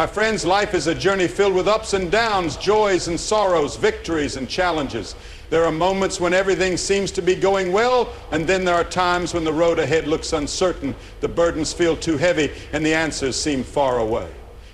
My friends, life is a journey filled with ups and downs, joys and sorrows, victories and challenges. There are moments when everything seems to be going well, and then there are times when the road ahead looks uncertain, the burdens feel too heavy, and the answers seem far away.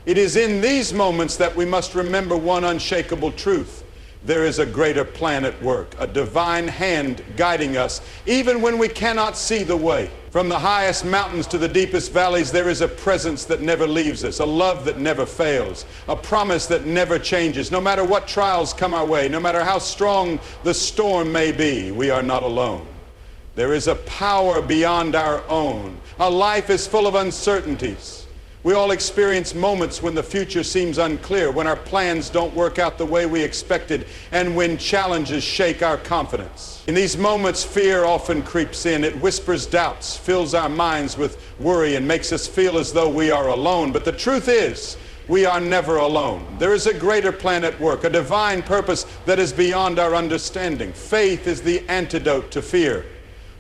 It is in these moments that we must remember one unshakable truth. There is a greater plan at work, a divine hand guiding us, even when we cannot see the way. From the highest mountains to the deepest valleys, there is a presence that never leaves us, a love that never fails, a promise that never changes. No matter what trials come our way, no matter how strong the storm may be, we are not alone. There is a power beyond our own. Our life is full of uncertainties. We all experience moments when the future seems unclear, when our plans don't work out the way we expected, and when challenges shake our confidence. In these moments, fear often creeps in. It whispers doubts, fills our minds with worry, and makes us feel as though we are alone. But the truth is, we are never alone. There is a greater plan at work, a divine purpose that is beyond our understanding. Faith is the antidote to fear.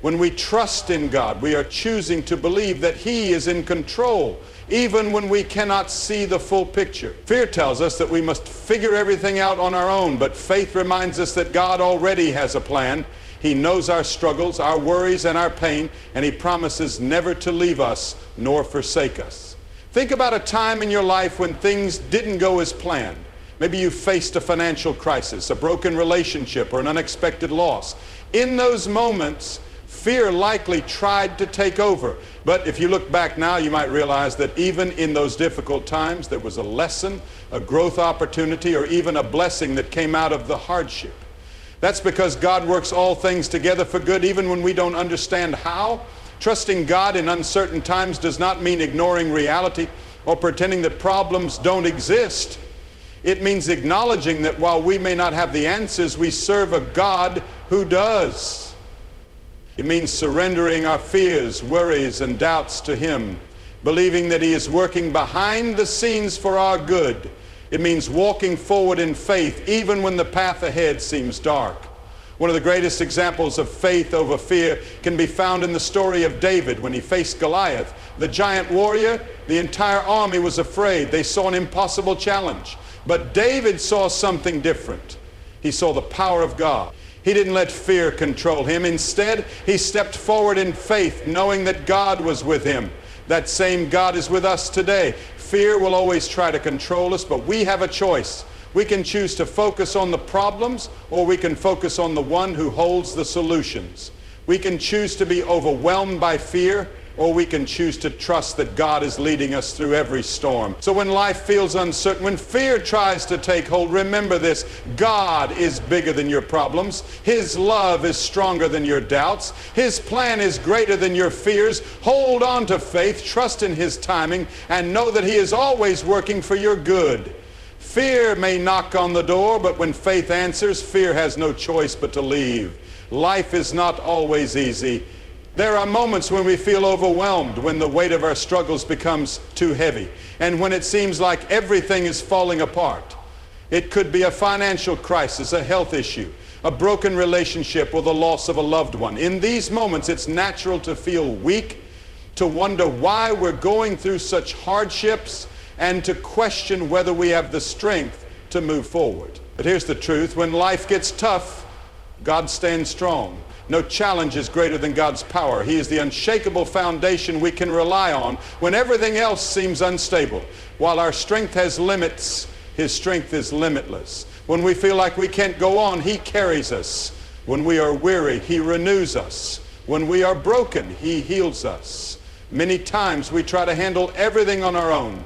When we trust in God, we are choosing to believe that He is in control, even when we cannot see the full picture. Fear tells us that we must figure everything out on our own, but faith reminds us that God already has a plan. He knows our struggles, our worries, and our pain, and He promises never to leave us nor forsake us. Think about a time in your life when things didn't go as planned. Maybe you faced a financial crisis, a broken relationship, or an unexpected loss. In those moments, fear likely tried to take over. But if you look back now, you might realize that even in those difficult times, there was a lesson, a growth opportunity, or even a blessing that came out of the hardship. That's because God works all things together for good, even when we don't understand how. Trusting God in uncertain times does not mean ignoring reality or pretending that problems don't exist. It means acknowledging that while we may not have the answers, we serve a God who does. It means surrendering our fears, worries, and doubts to Him, believing that He is working behind the scenes for our good. It means walking forward in faith, even when the path ahead seems dark. One of the greatest examples of faith over fear can be found in the story of David when he faced Goliath. The giant warrior, the entire army was afraid. They saw an impossible challenge. But David saw something different. He saw the power of God. He didn't let fear control him. Instead, he stepped forward in faith, knowing that God was with him. That same God is with us today. Fear will always try to control us, but we have a choice. We can choose to focus on the problems, or we can focus on the one who holds the solutions. We can choose to be overwhelmed by fear, or we can choose to trust that God is leading us through every storm. So when life feels uncertain, when fear tries to take hold, remember this: God is bigger than your problems. His love is stronger than your doubts. His plan is greater than your fears. Hold on to faith, trust in His timing, and know that He is always working for your good. Fear may knock on the door, but when faith answers, fear has no choice but to leave. Life is not always easy. There are moments when we feel overwhelmed, when the weight of our struggles becomes too heavy, and when it seems like everything is falling apart. It could be a financial crisis, a health issue, a broken relationship, or the loss of a loved one. In these moments, it's natural to feel weak, to wonder why we're going through such hardships, and to question whether we have the strength to move forward. But here's the truth: when life gets tough, God stands strong. No challenge is greater than God's power. He is the unshakable foundation we can rely on when everything else seems unstable. While our strength has limits, His strength is limitless. When we feel like we can't go on, He carries us. When we are weary, He renews us. When we are broken, He heals us. Many times we try to handle everything on our own.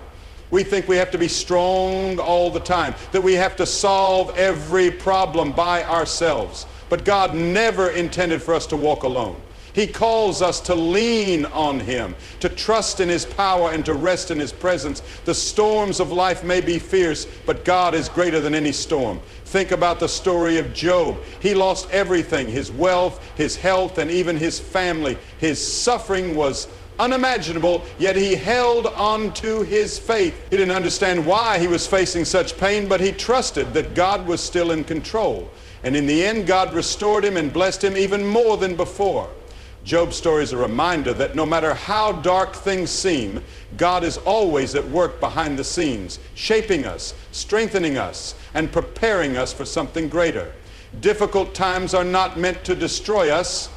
We think we have to be strong all the time, that we have to solve every problem by ourselves. But God never intended for us to walk alone. He calls us to lean on Him, to trust in His power, and to rest in His presence. The storms of life may be fierce, but God is greater than any storm. Think about the story of Job. He lost everything: his wealth, his health, and even his family. His suffering was unimaginable, yet he held on to his faith. He didn't understand why he was facing such pain, but he trusted that God was still in control. And in the end, God restored him and blessed him even more than before. Job's story is a reminder that no matter how dark things seem, God is always at work behind the scenes, shaping us, strengthening us, and preparing us for something greater. Difficult times are not meant to destroy us.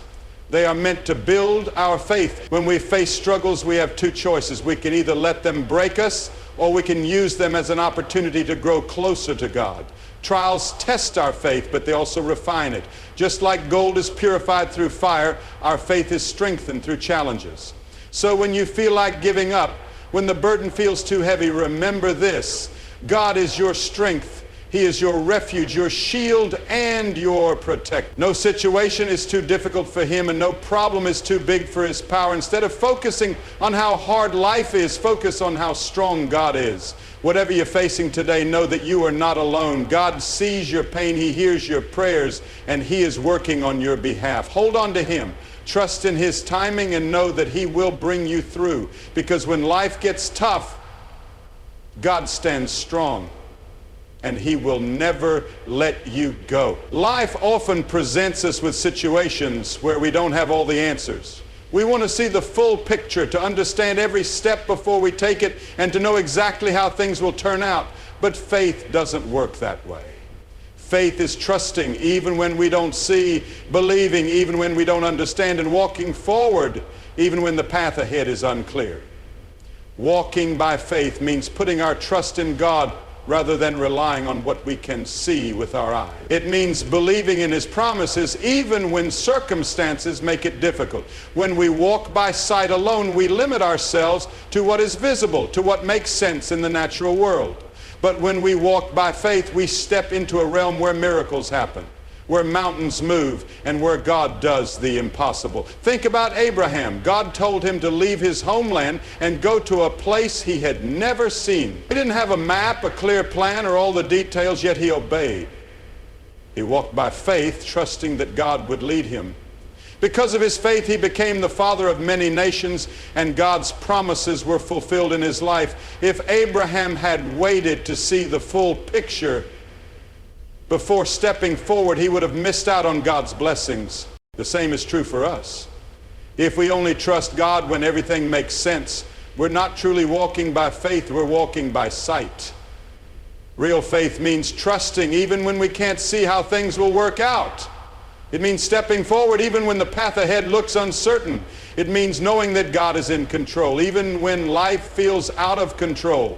They are meant to build our faith. When we face struggles, we have two choices. We can either let them break us, or we can use them as an opportunity to grow closer to God. Trials test our faith, but they also refine it. Just like gold is purified through fire, our faith is strengthened through challenges. So when you feel like giving up, when the burden feels too heavy, remember this: God is your strength. He is your refuge, your shield, and your protector. No situation is too difficult for Him, and no problem is too big for His power. Instead of focusing on how hard life is, focus on how strong God is. Whatever you're facing today, know that you are not alone. God sees your pain, He hears your prayers, and He is working on your behalf. Hold on to Him. Trust in His timing and know that He will bring you through. Because when life gets tough, God stands strong, and He will never let you go. Life often presents us with situations where we don't have all the answers. We want to see the full picture, to understand every step before we take it, and to know exactly how things will turn out. But faith doesn't work that way. Faith is trusting even when we don't see, believing even when we don't understand, and walking forward even when the path ahead is unclear. Walking by faith means putting our trust in God rather than relying on what we can see with our eyes. It means believing in His promises even when circumstances make it difficult. When we walk by sight alone, we limit ourselves to what is visible, to what makes sense in the natural world. But when we walk by faith, we step into a realm where miracles happen, where mountains move, and where God does the impossible. Think about Abraham. God told him to leave his homeland and go to a place he had never seen. He didn't have a map, a clear plan, or all the details, yet he obeyed. He walked by faith, trusting that God would lead him. Because of his faith, he became the father of many nations, and God's promises were fulfilled in his life. If Abraham had waited to see the full picture before stepping forward, he would have missed out on God's blessings. The same is true for us. If we only trust God when everything makes sense, we're not truly walking by faith, we're walking by sight. Real faith means trusting even when we can't see how things will work out. It means stepping forward even when the path ahead looks uncertain. It means knowing that God is in control even when life feels out of control.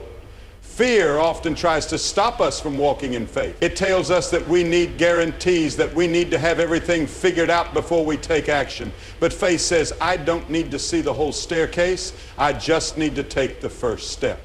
Fear often tries to stop us from walking in faith. It tells us that we need guarantees, that we need to have everything figured out before we take action. But faith says, I don't need to see the whole staircase. I just need to take the first step.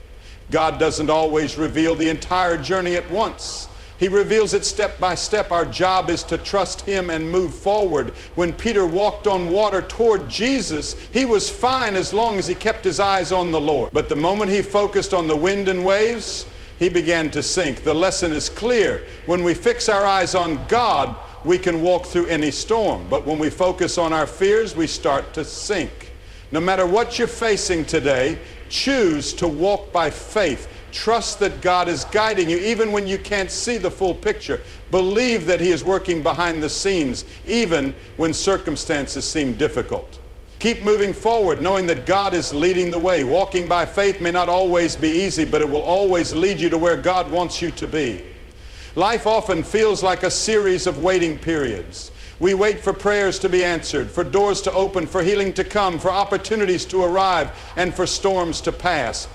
God doesn't always reveal the entire journey at once. He reveals it step by step. Our job is to trust Him and move forward. When Peter walked on water toward Jesus, he was fine as long as he kept his eyes on the Lord. But the moment he focused on the wind and waves, he began to sink. The lesson is clear. When we fix our eyes on God, we can walk through any storm. But when we focus on our fears, we start to sink. No matter what you're facing today, choose to walk by faith. Trust that God is guiding you even when you can't see the full picture. Believe that He is working behind the scenes even when circumstances seem difficult. Keep moving forward knowing that God is leading the way. Walking by faith may not always be easy, but it will always lead you to where God wants you to be. Life often feels like a series of waiting periods. We wait for prayers to be answered, for doors to open, for healing to come, for opportunities to arrive, and for storms to pass.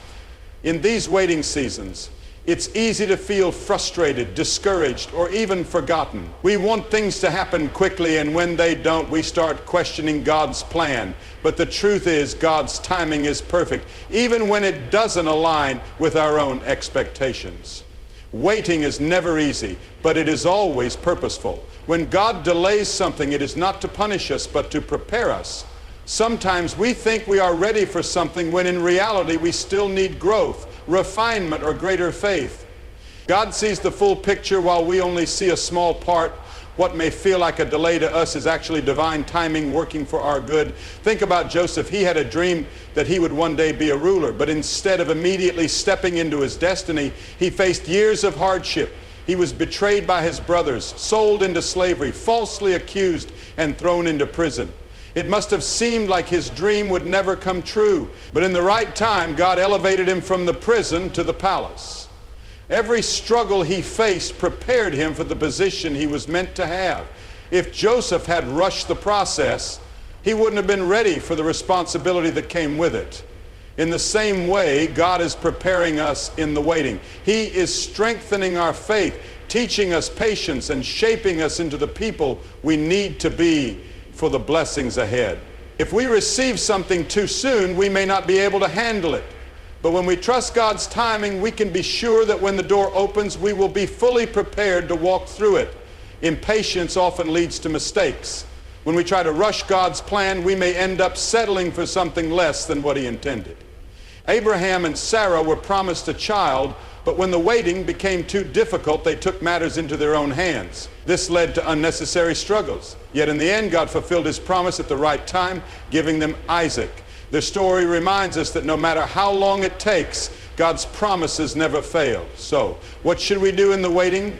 In these waiting seasons, it's easy to feel frustrated, discouraged, or even forgotten. We want things to happen quickly, and when they don't, we start questioning God's plan. But the truth is, God's timing is perfect, even when it doesn't align with our own expectations. Waiting is never easy, but it is always purposeful. When God delays something, it is not to punish us, but to prepare us. Sometimes we think we are ready for something when in reality we still need growth, refinement, or greater faith. God sees the full picture while we only see a small part. What may feel like a delay to us is actually divine timing working for our good. Think about Joseph. He had a dream that he would one day be a ruler, but instead of immediately stepping into his destiny, he faced years of hardship. He was betrayed by his brothers, sold into slavery, falsely accused, and thrown into prison. It must have seemed like his dream would never come true. But in the right time, God elevated him from the prison to the palace. Every struggle he faced prepared him for the position he was meant to have. If Joseph had rushed the process, he wouldn't have been ready for the responsibility that came with it. In the same way, God is preparing us in the waiting. He is strengthening our faith, teaching us patience, and shaping us into the people we need to be for the blessings ahead. If we receive something too soon, we may not be able to handle it. But when we trust God's timing, we can be sure that when the door opens, we will be fully prepared to walk through it. Impatience often leads to mistakes. When we try to rush God's plan, we may end up settling for something less than what he intended. Abraham and Sarah were promised a child, but when the waiting became too difficult, they took matters into their own hands. This led to unnecessary struggles. Yet in the end, God fulfilled his promise at the right time, giving them Isaac. The story reminds us that no matter how long it takes, God's promises never fail. So, what should we do in the waiting?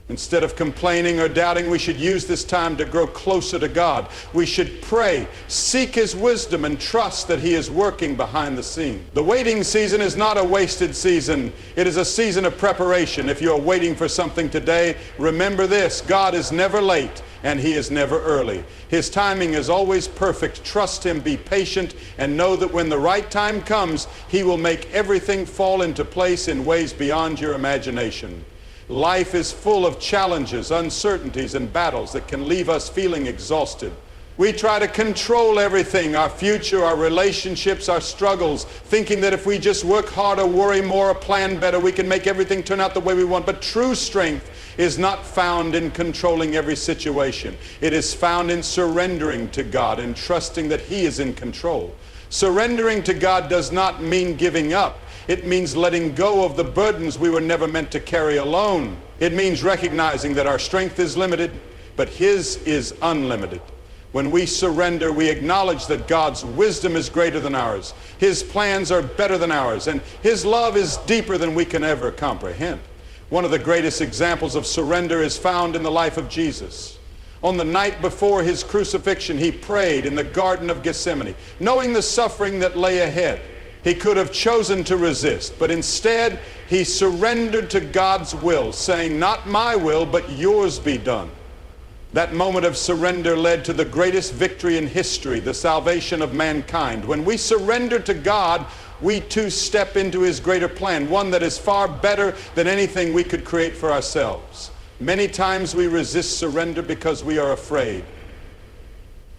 Instead of complaining or doubting, we should use this time to grow closer to God. We should pray, seek his wisdom, and trust that he is working behind the scene. The waiting season is not a wasted season. It is a season of preparation. If you're waiting for something today, remember this: God is never late and he is never early. His timing is always perfect. Trust him, be patient, and know that when the right time comes, he will make everything fall into place in ways beyond your imagination. Life is full of challenges, uncertainties, and battles that can leave us feeling exhausted. We try to control everything, our future, our relationships, our struggles, thinking that if we just work harder, worry more, or plan better, we can make everything turn out the way we want. But true strength is not found in controlling every situation. It is found in surrendering to God and trusting that he is in control. Surrendering to God does not mean giving up. It means letting go of the burdens we were never meant to carry alone. It means recognizing that our strength is limited, but his is unlimited. When we surrender, we acknowledge that God's wisdom is greater than ours. His plans are better than ours, and his love is deeper than we can ever comprehend. One of the greatest examples of surrender is found in the life of Jesus. On the night before his crucifixion, he prayed in the Garden of Gethsemane, knowing the suffering that lay ahead. He could have chosen to resist, but instead he surrendered to God's will, saying, "Not my will, but yours be done." That moment of surrender led to the greatest victory in history, the salvation of mankind. When we surrender to God, we too step into his greater plan, one that is far better than anything we could create for ourselves. Many times we resist surrender because we are afraid.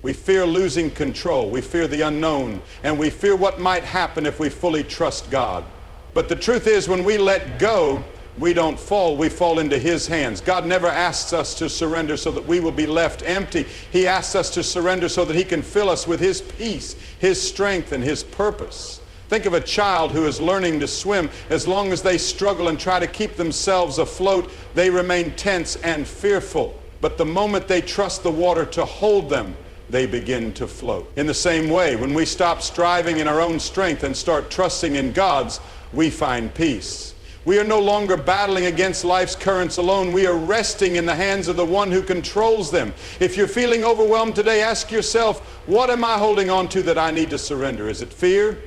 We fear losing control, we fear the unknown, and we fear what might happen if we fully trust God. But the truth is, when we let go, we don't fall, we fall into his hands. God never asks us to surrender so that we will be left empty. He asks us to surrender so that he can fill us with his peace, his strength, and his purpose. Think of a child who is learning to swim. As long as they struggle and try to keep themselves afloat, they remain tense and fearful. But the moment they trust the water to hold them, they begin to float. In the same way, when we stop striving in our own strength and start trusting in God's, we find peace. We are no longer battling against life's currents alone. We are resting in the hands of the one who controls them. If you're feeling overwhelmed today, ask yourself, what am I holding on to that I need to surrender? Is it fear?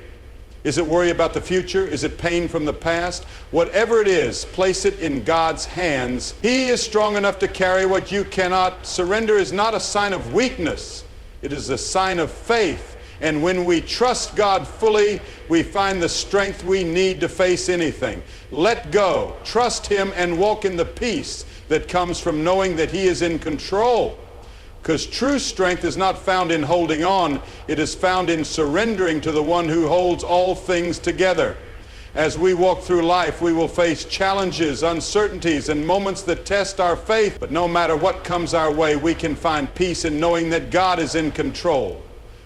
Is it worry about the future? Is it pain from the past? Whatever it is, place it in God's hands. He is strong enough to carry what you cannot. Surrender is not a sign of weakness. It is a sign of faith. And when we trust God fully, we find the strength we need to face anything. Let go, trust him, and walk in the peace that comes from knowing that he is in control. Because true strength is not found in holding on, it is found in surrendering to the one who holds all things together. As we walk through life, we will face challenges, uncertainties, and moments that test our faith. But no matter what comes our way, we can find peace in knowing that God is in control.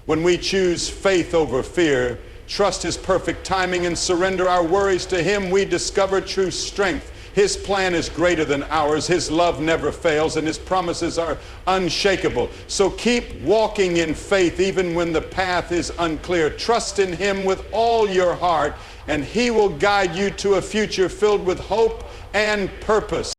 When we choose faith over fear, trust his perfect timing, and surrender our worries to him, we discover true strength. His plan is greater than ours. His love never fails, and his promises are unshakable. So keep walking in faith even when the path is unclear. Trust in him with all your heart, and he will guide you to a future filled with hope and purpose.